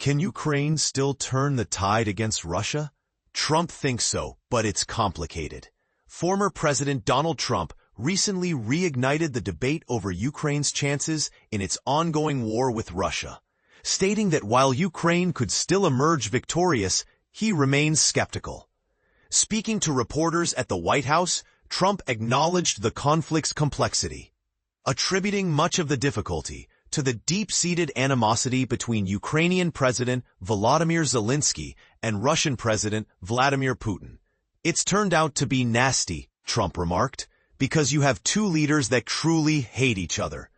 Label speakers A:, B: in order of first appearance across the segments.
A: Can Ukraine still turn the tide against Russia? Trump thinks so, but it's complicated. Former President Donald Trump recently reignited the debate over Ukraine's chances in its ongoing war with Russia, stating that while Ukraine could still emerge victorious, he remains skeptical. Speaking to reporters at the White House, Trump acknowledged the conflict's complexity, attributing much of the difficulty to the deep-seated animosity between Ukrainian President Volodymyr Zelensky and Russian President Vladimir Putin. It's turned out to be nasty, Trump remarked, because you have two leaders that truly hate each other.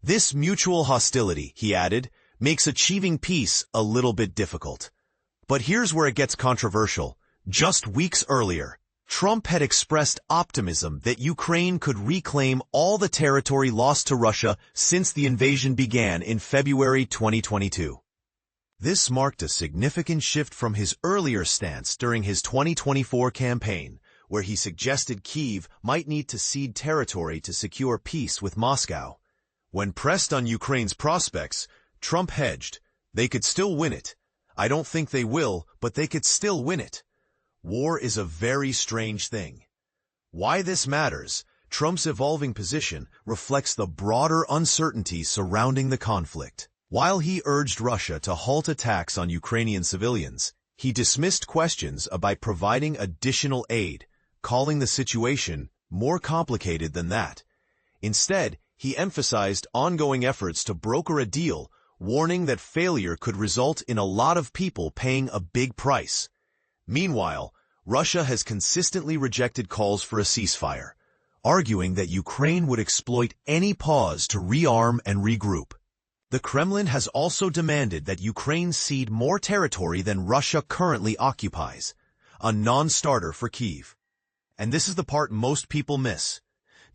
A: This mutual hostility, he added, makes achieving peace a little bit difficult. But here's where it gets controversial. Just weeks earlier, Trump had expressed optimism that Ukraine could reclaim all the territory lost to Russia since the invasion began in February 2022. This marked a significant shift from his earlier stance during his 2024 campaign, where he suggested Kyiv might need to cede territory to secure peace with Moscow. When pressed on Ukraine's prospects, Trump hedged. They could still win it. I don't think they will, but they could still win it. War is a very strange thing. Why this matters, Trump's evolving position reflects the broader uncertainty surrounding the conflict. While he urged Russia to halt attacks on Ukrainian civilians, he dismissed questions about providing additional aid, calling the situation more complicated than that. Instead, he emphasized ongoing efforts to broker a deal, warning that failure could result in a lot of people paying a big price. Meanwhile, Russia has consistently rejected calls for a ceasefire, arguing that Ukraine would exploit any pause to rearm and regroup. The Kremlin has also demanded that Ukraine cede more territory than Russia currently occupies, a non-starter for Kyiv. And this is the part most people miss.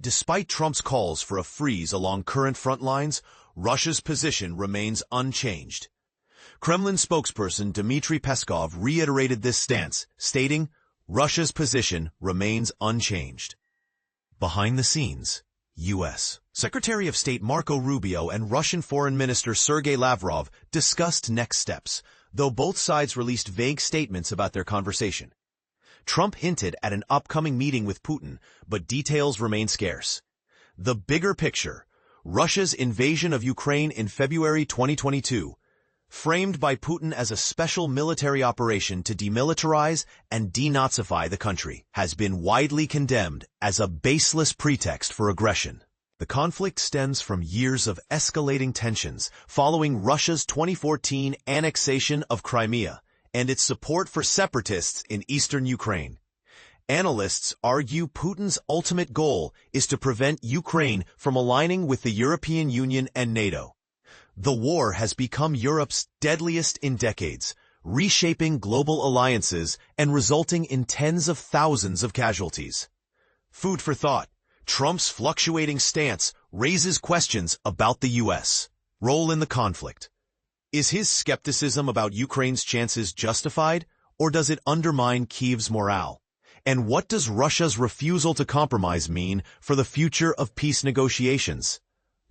A: Despite Trump's calls for a freeze along current front lines, Russia's position remains unchanged. Kremlin spokesperson Dmitry Peskov reiterated this stance, stating, Russia's position remains unchanged. Behind the scenes, U.S. Secretary of State Marco Rubio and Russian Foreign Minister Sergei Lavrov discussed next steps, though both sides released vague statements about their conversation. Trump hinted at an upcoming meeting with Putin, but details remain scarce. The bigger picture, Russia's invasion of Ukraine in February 2022, framed by Putin as a special military operation to demilitarize and denazify the country, has been widely condemned as a baseless pretext for aggression. The conflict stems from years of escalating tensions following Russia's 2014 annexation of Crimea and its support for separatists in eastern Ukraine. Analysts argue Putin's ultimate goal is to prevent Ukraine from aligning with the European Union and NATO. The war has become Europe's deadliest in decades, reshaping global alliances and resulting in tens of thousands of casualties. Food for thought. Trump's fluctuating stance raises questions about the U.S. role in the conflict. Is his skepticism about Ukraine's chances justified, or does it undermine Kyiv's morale? And what does Russia's refusal to compromise mean for the future of peace negotiations?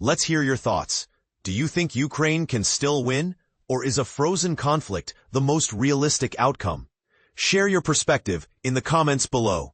A: Let's hear your thoughts. Do you think Ukraine can still win, or is a frozen conflict the most realistic outcome? Share your perspective in the comments below.